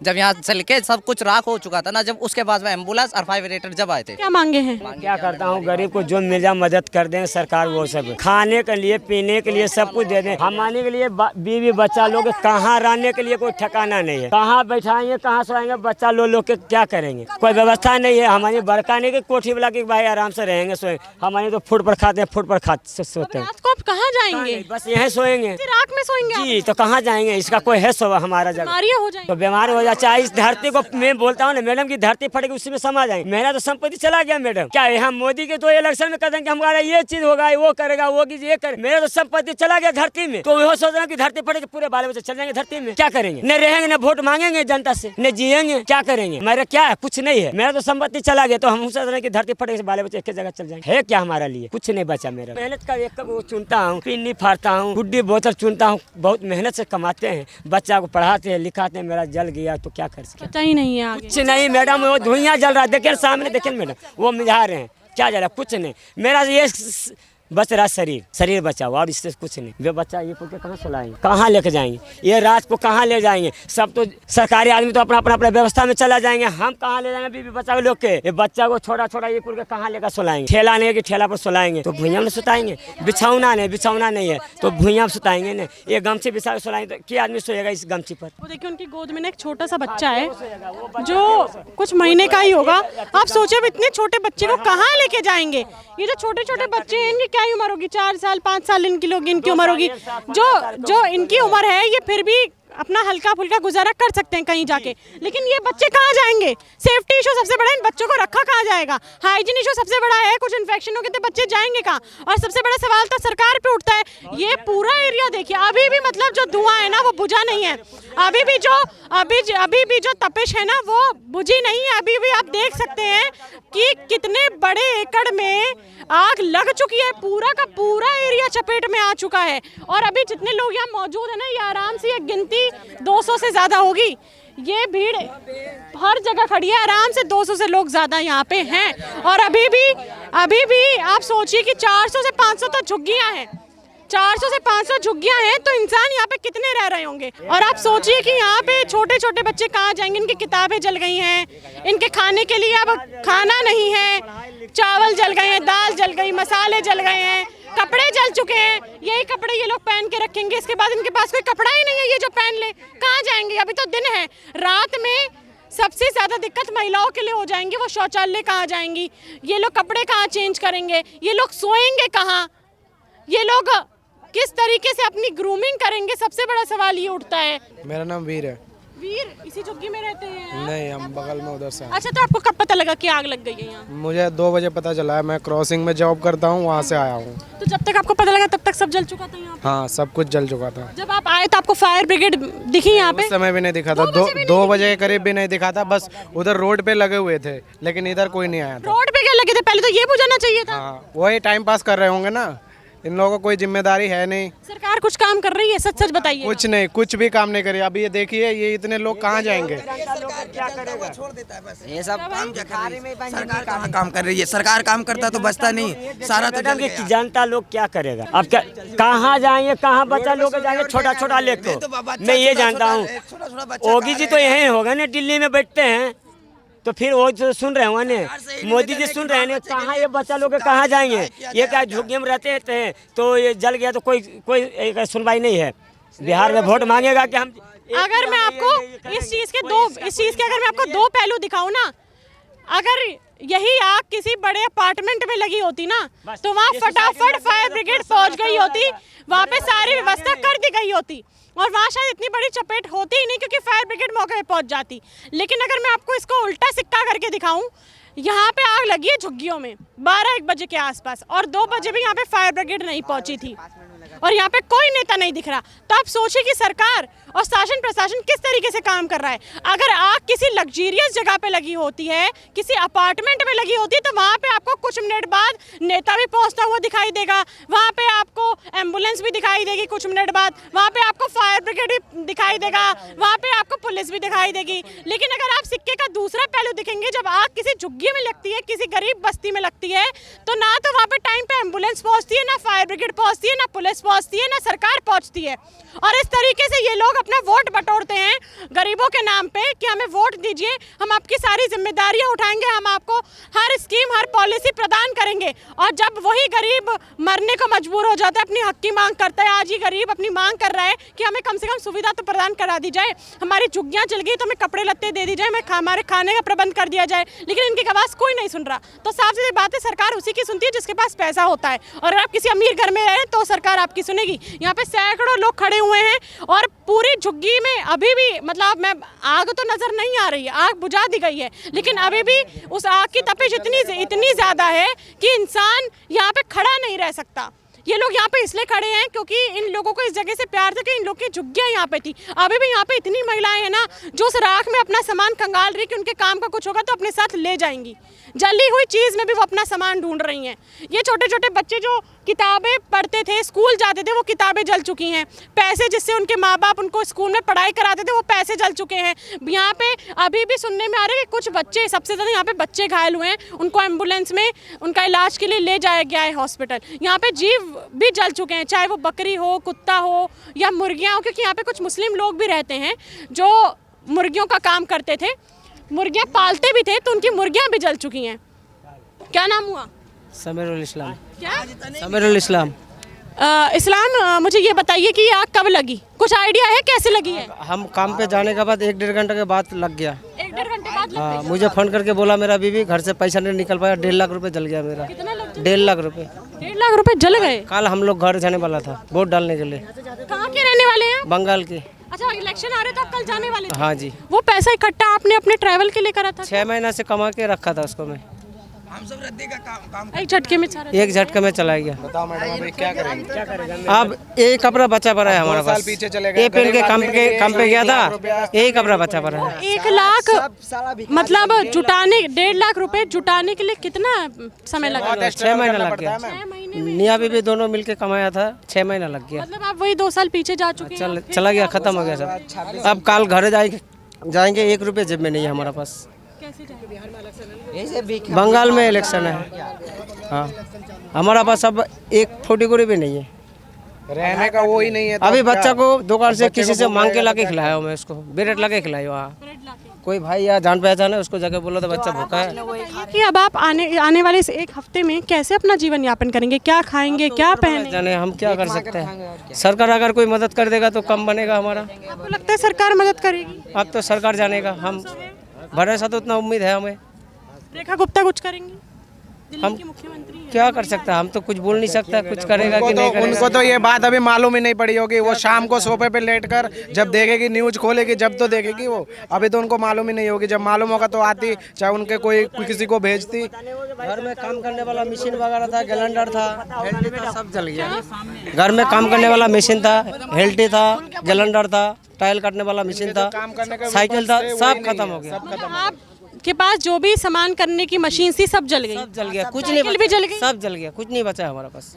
जब यहाँ चल के सब कुछ राख हो चुका था ना, जब उसके बाद में एम्बुलेंस और फायर ब्रिगेड जब आए थे। क्या मांगे हैं? क्या करता हूँ, गरीब को जो मिल जाए मदद कर दें सरकार, वो सब खाने के लिए पीने के लिए सब कुछ दे दें। हमारे के लिए बीवी बच्चा लोग कहाँ रहने के लिए कोई ठिकाना नहीं है, कहाँ बैठाएंगे कहाँ सोएंगे, बच्चा लोग के क्या करेंगे, कोई व्यवस्था नहीं है। हमारी बड़का नहीं कि कोठी वाला के भाई आराम से रहेंगे सोएंगे, हमारे तो फुट पर खाते हैं, फुट पर खाते सोते हैं। रात को आप कहाँ जाएंगे? बस यहीं सोएंगे। रात में सोएंगे जी, तो कहाँ जाएंगे, इसका कोई है सो हमारा जगह बीमारियां हो जाएंगी। तो बीमार हो जाए। चाहे इस धरती को मैं बोलता हूँ ना मैडम की धरती फटेगी उसी में समा जाएंगे। मेरा तो संपत्ति चला गया मैडम। क्या यहाँ मोदी के तो इलेक्शन में कहते हैं कि हमारा ये चीज होगा, वो करेगा, वो ये करे, मेरा तो संपत्ति चला गया धरती में। तो वो सोच रहा कि धरती फटेगी पूरे बाल बच्चे चल जाएंगे धरती में, क्या करेंगे? न रहेंगे, न वोट मांगेंगे जनता से, न जिएंगे, क्या करेंगे? मेरा क्या है? कुछ नहीं है। मेरा तो संपत्ति चला गया, तो हम सोच रहे हैं कि धरती फटेगी बाल बच्चे एक जगह चल जाएंगे। है क्या हमारा लिए? कुछ नहीं बचा। मेरा मेहनत का एक वो चुनता हूँ, पिन्नी फाड़ता हूँ, गुड्डी बोतल चुनता हूँ, बहुत मेहनत से कमाते हैं, बच्चा को पढ़ाते हैं लिखाते हैं। मेरा जल गया तो क्या कर सकते? पता ही नहीं है आगे। कुछ नहीं मैडम, वो धुइयां जल रहा है, देखिए सामने, देखिए मैडम वो मिझा रहे हैं, क्या जल रहा है? कुछ नहीं। मेरा ये बच रहा शरीर बचा हुआ और इससे कुछ नहीं। वे बच्चा ये पुके कहाँ सुलाएंगे, कहाँ लेके जाएंगे, ये रात को कहाँ ले जाएंगे? सब तो सरकारी आदमी तो अपना अपना व्यवस्था में चला जाएंगे, हम कहाँ ले जाएंगे बीबी बच्चा लोग के? ये बच्चा को छोटा ये पुके कहाँ लेकर सुलाएंगे? ठेला नहीं है कि ठेला पर सुलाएंगे, तो भुइयां में सुताएंगे। बिछौना नहीं है तो भुइयां में सुताएंगे न। ये गमछी बिछा के सुलाएंगे तो क्या आदमी सोएगा इस गमछी पर? वो देखिए उनकी गोद में ना एक छोटा सा बच्चा है जो कुछ महीने का ही होगा। आप सोचो अब इतने छोटे बच्चे को कहाँ लेके जाएंगे? ये जो छोटे छोटे बच्चे हैं इनकी क्या उम्र होगी? 4 साल 5 साल इनकी लोग इनकी उम्र होगी। जो इनकी उम्र है ये फिर भी अपना हल्का फुल्का गुजारा कर सकते हैं कहीं जाके, लेकिन ये बच्चे कहाँ जाएंगे? सेफ्टी इशू सबसे बड़ा, इन बच्चों को रखा कहाँ जाएगा? हाइजीन इशू सबसे बड़ा है, कुछ इन्फेक्शन हो गए तो बच्चे जाएंगे कहाँ? और सबसे बड़ा सवाल तो सरकार पे उठता है। ये पूरा एरिया देखिए, अभी भी मतलब जो धुआं है ना वो बुझा नहीं है, अभी भी जो तपिश है ना वो बुझी नहीं है। अभी भी आप देख सकते हैं कि कितने बड़े एकड़ में आग लग चुकी है, पूरा का पूरा एरिया चपेट में आ चुका है। और अभी जितने लोग यहाँ मौजूद है ना, ये आराम से एक गिनती 200 से ज्यादा होगी। ये भीड़ हर जगह खड़ी है, आराम से 200 से लोग ज्यादा यहाँ पे हैं। और अभी भी आप सोचिए कि 400 से 500 तो झुग्गियां हैं, 400 से 500 झुग्गियां हैं, तो इंसान यहाँ पे कितने रह रहे होंगे? और आप सोचिए कि यहाँ पे छोटे छोटे बच्चे कहाँ जाएंगे? इनकी किताबें जल गई हैं, इनके खाने के लिए अब खाना नहीं है, चावल जल गए हैं, दाल जल गई, मसाले जल गए हैं, कपड़े जल चुके हैं। यही कपड़े ये लोग पहन के रखेंगे, इसके बाद इनके पास कोई कपड़ा ही नहीं है ये जो पहन ले, कहाँ जाएंगे? अभी तो दिन है, रात में सबसे ज्यादा दिक्कत महिलाओं के लिए हो जाएंगी, वो शौचालय कहाँ जाएंगी? ये लोग कपड़े कहाँ चेंज करेंगे? ये लोग सोएंगे कहाँ? ये लोग किस तरीके से अपनी ग्रूमिंग करेंगे? सबसे बड़ा सवाल ये उठता है। मेरा नाम वीर है। वीर इसी झुग्गी में रहते हैं? नहीं, हम बगल में उधर से। अच्छा, तो आपको कब पता लगा कि आग लग गई है यहाँ? मुझे 2 बजे पता चला है, मैं क्रॉसिंग में जॉब करता हूँ, वहाँ से आया हूँ। तो जब तक आपको पता लगा तब तक सब जल चुका था यहाँ पे? हाँ, सब कुछ जल चुका था। जब आप आए तो आपको फायर ब्रिगेड दिखी यहाँ पे? उस समय भी नहीं दिखा था, 2 बजे के करीब भी नहीं दिखा था, बस उधर रोड पे लगे हुए थे, लेकिन इधर कोई नहीं आया था। रोड पे क्या लगे थे? पहले तो ये बुझाना चाहिए था। हाँ, वही टाइम पास कर रहे होंगे ना, इन लोगों को कोई जिम्मेदारी है नहीं। सरकार कुछ काम कर रही है? सच सच बताइए। कुछ नहीं, कुछ भी काम नहीं करी। अभी ये देखिए, ये इतने लोग कहाँ जाएंगे? ये सब काम क्या कर रही है? सरकार कहाँ काम कर रही है? सरकार काम करता तो बचता नहीं, सारा तो जल गया। जनता लोग क्या करेगा? अब क्या कहाँ जाएंगे, कहाँ बच्चा लोग जाएंगे छोटा लेके? मैं ये जानता हूँ योगी जी तो यही होगा ना, दिल्ली में बैठते हैं, तो फिर वो जो सुन रहे हो ना, मोदी जी सुन रहे हैं, कहाँ ये बच्चा लोग कहाँ जाएंगे? ये क्या झुग्गी में रहते हैं, तो ये जल गया तो कोई सुनवाई नहीं है। बिहार में वोट मांगेगा कि हम। अगर मैं आपको इस चीज के अगर मैं आपको 2 पहलू दिखाऊं ना, अगर यही आग किसी बड़े अपार्टमेंट में लगी होती ना, तो वहाँ फटाफट फायर ब्रिगेड पहुंच गई होती, वहाँ पे सारी व्यवस्था कर दी गई होती और वहाँ शायद इतनी बड़ी चपेट होती ही नहीं, क्योंकि फायर ब्रिगेड मौके पे पहुंच जाती। लेकिन अगर मैं आपको इसको उल्टा सिक्का करके दिखाऊं, यहाँ पे आग लगी है झुग्गियों में 12-1 बजे के आसपास, और 2 बजे भी यहाँ पे फायर ब्रिगेड नहीं पहुंची थी, और यहाँ पे कोई नेता नहीं दिख रहा। तो आप सोचिए कि सरकार और शासन प्रशासन किस तरीके से काम कर रहा है। अगर आग किसी लग्जरियस जगह पे लगी होती है, किसी अपार्टमेंट में लगी होती है, तो वहाँ पे आपको कुछ मिनट बाद नेता भी पहुँचता हुआ दिखाई देगा, वहाँ पे आपको एम्बुलेंस भी दिखाई देगी कुछ मिनट बाद, वहाँ पे आपको फायर ब्रिगेड भी दिखाई देगा, वहाँ पे आपको पुलिस भी दिखाई देगी। लेकिन अगर आप सिक्के का दूसरा पहलू दिखेंगे, जब आग किसी झुग्गी में लगती है, किसी गरीब बस्ती में लगती है, तो ना तो वहाँ पे टाइम पे एम्बुलेंस पहुँचती है, ना फायर ब्रिगेड पहुँचती है, ना पुलिस पहुंचती है ना सरकार पहुंचती है। और इस तरीके से ये लोग अपना वोट बटोरते हैं गरीबों के नाम पे कि हमें वोट दीजिए, हम आपकी सारी जिम्मेदारियां उठाएंगे, हम आपको हर स्कीम हर पॉलिसी प्रदान करेंगे। और जब वही गरीब मरने को मजबूर हो जाता है, अपनी हक की मांग करता है, आज ही गरीब अपनी मांग कर रहा है कि हमें कम से कम सुविधा तो प्रदान करा दी जाए, हमारी झुग्गियाँ चल गई तो हमें कपड़े लत्ते दे दी जाए, हमें हमारे खाने का प्रबंध कर दिया जाए, लेकिन इनकी आवाज़ कोई नहीं सुन रहा। तो साफ सीधी बात है, सरकार उसी की सुनती है जिसके पास पैसा होता है। और अगर आप किसी अमीर घर में रहे तो सरकार आपकी सुनेगी। यहाँ पे सैकड़ों लोग खड़े हुए हैं और पूरी झुग्गी में अभी भी मतलब मैं आग तो नजर नहीं आ रही है, आग बुझा दी गई है, लेकिन अभी भी उस आग की तपिश इतनी ज्यादा है कि इंसान यहाँ पे खड़ा नहीं रह सकता। ये लोग यहाँ पे इसलिए खड़े हैं क्योंकि इन लोगों को इस जगह से प्यार था कि इन लोग की झुग्गियाँ यहाँ पे थी। अभी भी यहाँ पे इतनी महिलाएं हैं ना जो उस राख में अपना सामान खंगाल रही कि उनके काम का कुछ होगा तो अपने साथ ले जाएंगी। जली हुई चीज़ में भी वो अपना सामान ढूंढ रही हैं। ये छोटे छोटे बच्चे जो किताबें पढ़ते थे, स्कूल जाते थे, वो किताबें जल चुकी हैं। पैसे जिससे उनके माँ बाप उनको स्कूल में पढ़ाई कराते थे वो पैसे जल चुके हैं। यहाँ पे अभी भी सुनने में आ रहा है कि कुछ बच्चे, सबसे ज़्यादा यहाँ पे बच्चे घायल हुए हैं, उनको एम्बुलेंस में उनका इलाज के लिए ले जाया गया है हॉस्पिटल। यहाँ पे जीव भी जल चुके हैं, चाहे वो बकरी हो, कुत्ता हो या मुर्गियाँ हो, क्योंकि यहाँ पे कुछ मुस्लिम लोग भी रहते हैं जो मुर्गियों का काम करते थे, मुर्गियाँ पालते भी थे, तो उनकी मुर्गियाँ भी जल चुकी हैं। क्या नाम हुआ? समीरुल इस्लाम। क्या? समीरुल इस्लाम। इस्लाम, मुझे ये बताइए कि ये आग कब लगी, कुछ आइडिया है कैसे लगी है? हम काम पे जाने के बाद 1-1.5 घंटे के बाद लग गया। 1-1.5 घंटे बाद लग हाँ, मुझे फोन करके बोला मेरा बीवी घर से पैसा नहीं निकल पाया, 1.5 लाख रुपए जल गया मेरा। कितना लग गया? 1.5 लाख रुपए। 1.5 लाख रुपए जल गए। कल हम लोग घर जाने वाला था वोट डालने के लिए। कहाँ के रहने वाले हैं? बंगाल के। अच्छा, इलेक्शन आ रहे तो आप कल जाने वाले थे? हाँ जी। वो पैसा इकट्ठा आपने अपने ट्रैवल के लिए करा था? 6 महीना से कमा के रखा था उसको मैं। हम सब रद्दी का काम एक झटके में सारा। एक झटके में चला गया। बताओ मैडम अभी क्या करेंगे? अब एक कपड़ा बचा पड़ा है हमारे पास। पीछे चले गए। ये पेन के काम पे गया था, यही कपड़ा बचा पड़ा है। 1 लाख मतलब जुटाने, 1.5 लाख रुपए जुटाने के लिए कितना समय लगा? 6 महीना लग गया। 6 महीने में। निया बीबी दोनों मिलके कमाया था, 6 महीना लग गया। मतलब आप वही 2 साल पीछे जा चुके हैं। चला गया, खत्म हो गया सब। अब कल घर जाएंगे 1 रुपये जेब में नहीं है हमारे पास। कैसे जाएंगे? बंगाल में इलेक्शन है। हाँ, हमारा पास अब एक फोटी कोड़ी भी नहीं है, रहने का वो ही नहीं है। अभी बच्चा को दुकान से किसी से मांग के लाके खिलाया हूँ मैं, उसको ब्रेड ला के खिलाई। वहाँ कोई भाई या जान पहचान है उसको जाके बोला तो बच्चा भूखा है। कि अब आप आने वाले इस 1 हफ्ते में कैसे अपना जीवन यापन करेंगे, क्या खाएंगे, क्या पहनेंगे? जाने हम क्या कर सकते हैं। सरकार अगर कोई मदद कर देगा तो कम बनेगा हमारा। आपको लगता है सरकार मदद करेगी? अब तो सरकार जानेगा, हम भरोसा तो उतना उम्मीद है हमें। रेखा गुप्ता कुछ करेंगी? दिल्ली हम की मुख्यमंत्री हैं। क्या कर सकते हैं, हम तो कुछ बोल नहीं सकता कुछ करेगा कि नहीं करेगा। उनको तो ये बात अभी मालूम ही नहीं पड़ी होगी। वो शाम को सोफे पे लेटकर जब देखेगी, न्यूज खोलेगी, जब तो देखेगी वो। अभी तो उनको मालूम ही नहीं होगी, जब मालूम होगा तो आती, चाहे उनके कोई किसी को भेजती। घर में काम करने वाला मशीन वगैरह था, कैलेंडर था, हेल्टी था, सब जल गया। घर में काम करने वाला मशीन था, हेल्टी था, कैलेंडर था, टाइल काटने वाला मशीन था, साइकिल था, सब खत्म हो गया। आपके पास जो भी सामान करने की मशीन थी सब जल गई? सब जल गया, कुछ साइकिल नहीं भी जल गई? सब जल गया, कुछ नहीं बचा है हमारे पास।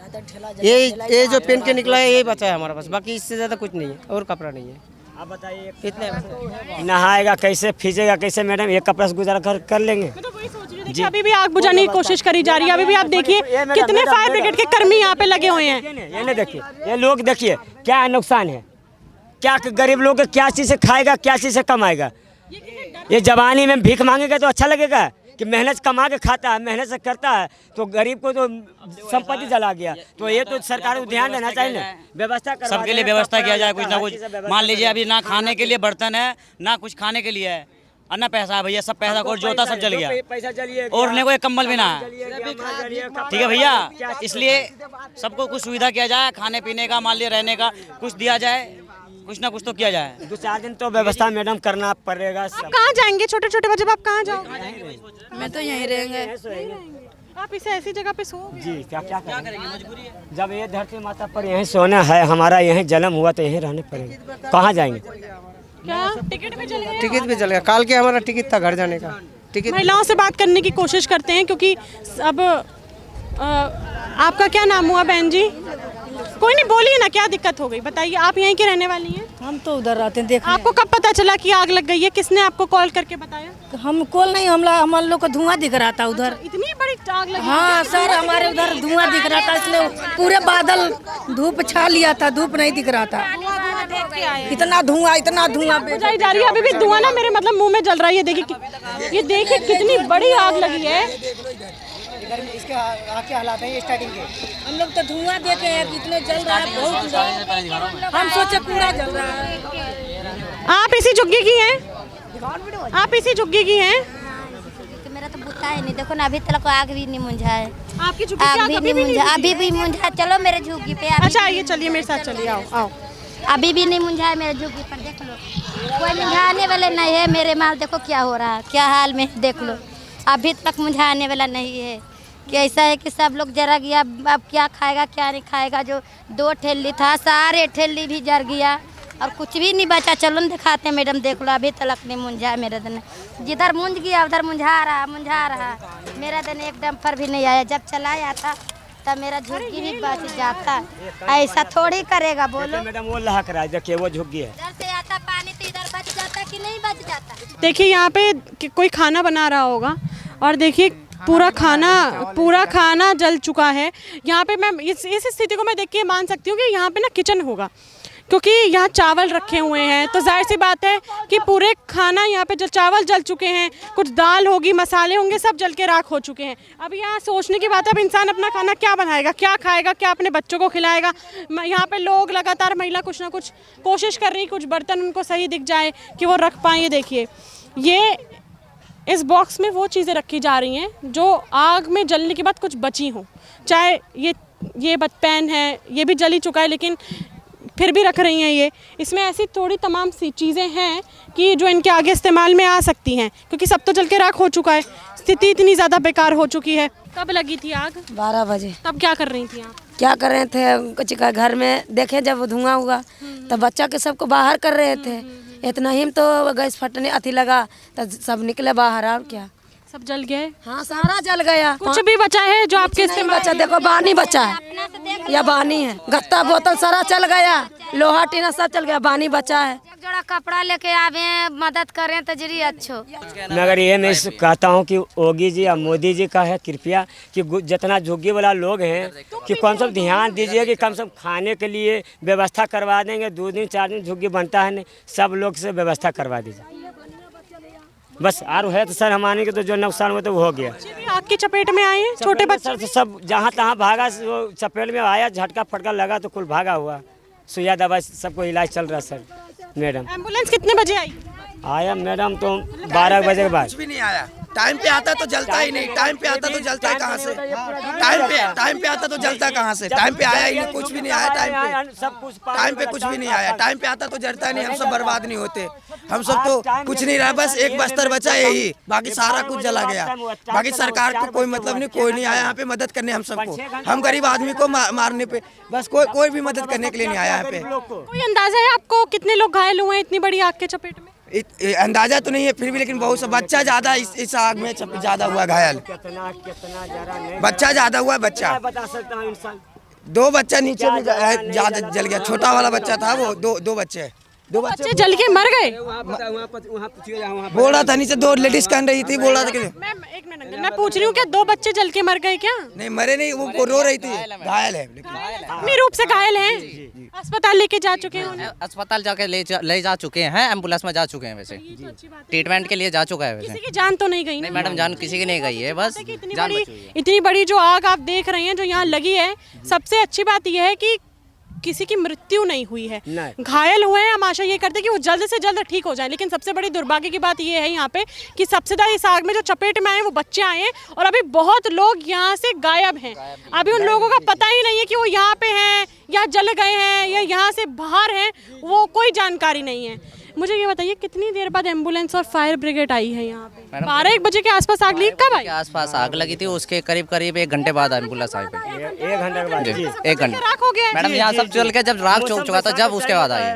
ये जो पेन के निकला है यही बचा है हमारे पास, बाकी इससे ज्यादा कुछ नहीं है और कपड़ा नहीं है। आप बताइए इतने नहाएगा कैसे, फीजेगा कैसे मैडम, एक कपड़ा से गुजारा कर लेंगे। मैं तो वही सोच रही थी कि अभी भी आग बुझाने की कोशिश करी जा रही है। अभी भी आप देखिए कितने फायर ब्रिगेड के कर्मी यहाँ पे लगे हुए हैं। ये नहीं देखिए, ये लोग देखिए क्या नुकसान है, क्या गरीब लोग क्या चीज़ से खाएगा, क्या चीज़ से कमाएगा। ये जवानी में भीख मांगेगा तो अच्छा लगेगा कि मेहनत कमा के खाता है, मेहनत से करता है, तो गरीब को तो संपत्ति जला गया। तो ये तो सरकार को ध्यान देना चाहिए ना, व्यवस्था सबके लिए व्यवस्था किया जाए, कुछ ना कुछ। मान लीजिए अभी ना खाने के लिए बर्तन है, ना कुछ खाने के लिए है, और ना पैसा है भैया, सब पैसा और जोता सब जल गया, पैसा चलिए और ने को एक कंबल भी ना है। ठीक है भैया, इसलिए सबको कुछ सुविधा किया जाए, खाने पीने का, मान लिया रहने का कुछ दिया जाए, कुछ ना कुछ तो किया जाए। 2-4 दिन तो व्यवस्था मैडम करना पड़ेगा। आप कहाँ जाएंगे छोटे छोटे बच्चे, आप कहाँ जाओगे? मैं तो यहीं रहेंगे। आप इसे ऐसी जगह पे सो जी, क्या करेंगे, मजबूरी है। जब ये धरती माता पर यहीं सोना है, हमारा यहीं जन्म हुआ तो यहीं रहने पड़ेगा, कहाँ जाएंगे? क्या टिकट भी जल गए? टिकट भी जल गया, काल के हमारा टिकट था घर जाने का। टिकट महिलाओं से बात करने की कोशिश करते हैं क्योंकि अब आपका क्या नाम हुआ बहन जी? कोई नहीं, बोलिए ना क्या दिक्कत हो गई, बताइए। आप यहीं की रहने वाली हैं? हम तो उधर रहते हैं, देखने। आपको कब पता चला कि आग लग गई है? किसने आपको कॉल करके बताया? हम कॉल नहीं, हम लोग को धुआं दिख रहा था उधर। इतनी बड़ी आग लगी? हाँ सर, हमारे उधर धुआं दिख रहा था, इसलिए पूरे बादल धूप छा लिया था, धूप नहीं दिख रहा था। इतना धुआं बुझाई जा रही है अभी भी धुआं ना, मेरे मतलब मुंह में जल रहा है। ये देखिए कितनी बड़ी आग लगी है। इसके आगे हालात हैं स्टार्टिंग के। हम लोग तो धुआं देखे हैं, कितने जल रहा है, बहुत। हम सोचे पूरा जल रहा है। आप इसी झुग्गी की हैं? आप इसी झुग्गी की हैं? मेरा तो बुता है नहीं, देखो ना अभी तक आग भी नहीं मुझा है। आपकी झुग्गी आग क्या भी कभी नहीं भी मुझा, अभी भी मुझा। चलो मेरे झुग्गी पे। अच्छा आइए, चलिए मेरे साथ चलिए, आओ आओ। अभी भी नहीं मुझा है मेरे झुग्गी पर, देख लो। कोई मुझाने वाले नहीं है। मेरे माल देखो क्या हो रहा है, क्या हाल में, देख लो। अभी तक मुझाने वाला नहीं है। कि ऐसा है कि सब लोग जरा गया, अब क्या खाएगा क्या नहीं खाएगा। जो 2 ठेली था, सारे ठेली भी जर गया और कुछ भी नहीं बचा। चलो न दिखाते हैं मैडम, देख लो अभी तक नहीं मुंझा है मेरा दिन। जिधर मुंझ गया उधर मुंझा रहा। मेरा दिन एक डंपर भी नहीं आया। जब चलाया था तब मेरा झुग्गी भी बच जाता। ऐसा थोड़ी करेगा, बोलो। मैडम वो लहक रहा है, देखिए वो झुग्गी है। इधर से आता पानी तो इधर बच जाता कि नहीं बच जाता। देखिए यहाँ पे कोई खाना बना रहा होगा और देखिए पूरा खाना जल चुका है। यहाँ पे मैं इस स्थिति को मैं देख के मान सकती हूँ कि यहाँ पे ना किचन होगा, क्योंकि यहाँ चावल रखे हुए हैं। तो जाहिर सी बात है कि पूरे खाना यहाँ पे चावल जल चुके हैं, कुछ दाल होगी, मसाले होंगे, सब जल के राख हो चुके हैं। अब यहाँ सोचने की बात है, अब इंसान अपना खाना क्या बनाएगा, क्या खाएगा, क्या अपने बच्चों को खिलाएगा। यहाँ पे लोग लगातार, महिला कुछ ना कुछ कोशिश कर रही, कुछ बर्तन उनको सही दिख जाए कि वो रख पाएँ। ये देखिए, ये इस बॉक्स में वो चीज़ें रखी जा रही हैं जो आग में जलने के बाद कुछ बची हों। चाहे ये पैन है, ये भी जल ही चुका है, लेकिन फिर भी रख रही हैं ये। इसमें ऐसी थोड़ी तमाम सी चीज़ें हैं कि जो इनके आगे इस्तेमाल में आ सकती हैं, क्योंकि सब तो जल के राख हो चुका है। स्थिति इतनी ज़्यादा बेकार हो चुकी है। कब लगी थी आग? 12 बजे। तब क्या कर रही थी आप? क्या कर रहे थे, कुछ का घर में देखे जब धुआं हुआ तब बच्चा के सबको बाहर कर रहे थे। इतना ही तो गैस फटने अति लगा तो सब निकले बाहर। और क्या सब जल गए? हाँ सारा जल गया। कुछ भी बचा है जो आपके इस्तेमाल? बचा, देखो बानी बचा है, या बानी है, गत्ता बोतल सारा चल गया, लोहा टीना सब चल गया, बानी बचा है। एक जोड़ा कपड़ा लेके आवे, मदद करें तो जरी अच्छो। मगर ये मैं कहता हूँ कि योगी जी या मोदी जी का है कृपया कि जितना झुग्गी वाला लोग हैं कि कम से कम ध्यान दीजिए कि कम से कम खाने के लिए व्यवस्था करवा देंगे। 2 दिन 4 दिन झुग्गी बनता है नहीं, सब लोग से व्यवस्था करवा दीजिए बस। और है तो सर हमारे के तो जो नुकसान हुआ तो वो हो गया। आग की चपेट में आए हैं छोटे बच्चे? सर सब जहाँ तहाँ भागा, वो चपेट में आया, झटका फटका लगा तो कुल भागा हुआ। सुइया दवाई सबको इलाज चल रहा सर। मैडम एम्बुलेंस कितने बजे आई? आया मैडम तो 12 बजे के बाद। कुछ भी नहीं आया। टाइम पे आता तो जलता ही नहीं। टाइम पे आता तो जलता कहाँ से? टाइम पे आता तो जलता कहाँ से? टाइम पे आया ही नहीं, कुछ भी नहीं आया। टाइम पे कुछ भी नहीं आया। टाइम पे आता तो जलता नहीं, हम सब बर्बाद नहीं होते। हम सब तो कुछ नहीं रहा, बस एक बस्तर बचा यही, बाकी सारा कुछ जला गया। बाकी सरकार को कोई मतलब नहीं, कोई नहीं आया यहाँ पे मदद करने हम सबको। हम गरीब आदमी को मारने पे बस कोई भी मदद करने के लिए नहीं आया यहाँ पे। कोई अंदाजा है आपको कितने लोग घायल हुए हैं इतनी बड़ी आग के चपेट में? अंदाजा तो नहीं है फिर भी, लेकिन बहुत सा बच्चा ज्यादा इस आग में ज्यादा हुआ घायल। बच्चा ज्यादा हुआ, बच्चा बता सकता हूँ इंसान। 2 बच्चा नीचे भी ज्यादा जल गया। छोटा वाला बच्चा था वो, दो बच्चे जल के मर गए। बोल रहा था नीचे 2 लेडीज कान रही थी, बोल रहा था कि एक मिनट, मैं पूछ रही हूँ क्या 2 बच्चे जल के मर गए क्या? नहीं मरे नहीं, वो रो रही थी। घायल है, अपनी रूप से घायल हैं। अस्पताल लेके जा चुके हैं? अस्पताल जाके ले जा चुके हैं, एम्बुलेंस में जा चुके हैं। वैसे ट्रीटमेंट के लिए जा चुका है। वैसे किसी की जान तो नहीं गई? नहीं मैडम, जान किसी की नहीं गई है, बस इतनी बड़ी जो आग आप देख रहे हैं जो यहाँ लगी है, सबसे अच्छी बात यह है कि किसी की मृत्यु नहीं हुई है। घायल हुए हैं, हम आशा ये करते हैं कि वो जल्द से जल्द ठीक हो जाए। लेकिन सबसे बड़ी दुर्भाग्य की बात ये है यहाँ पे कि सबसे ज़्यादा इस आग में जो चपेट में आए वो बच्चे आए हैं और अभी बहुत लोग यहाँ से गायब हैं। अभी उन लोगों का पता ही नहीं है कि वो यहाँ पे हैं या जल गए हैं या यहाँ से बाहर हैं, वो कोई जानकारी नहीं है। मुझे ये बताइए कितनी देर बाद एम्बुलेंस और फायर ब्रिगेड आई है यहाँ पे? 12-1 बजे के आसपास आग लगी। कब आई? आसपास आग लगी थी, उसके करीब 1 घंटे बाद एम्बुलेंस आई। 1 घंटे के बाद 1 घंटे राख हो गया मैडम, यहाँ सब जल के जब राख चौक चुका था, जब उसके बाद आई।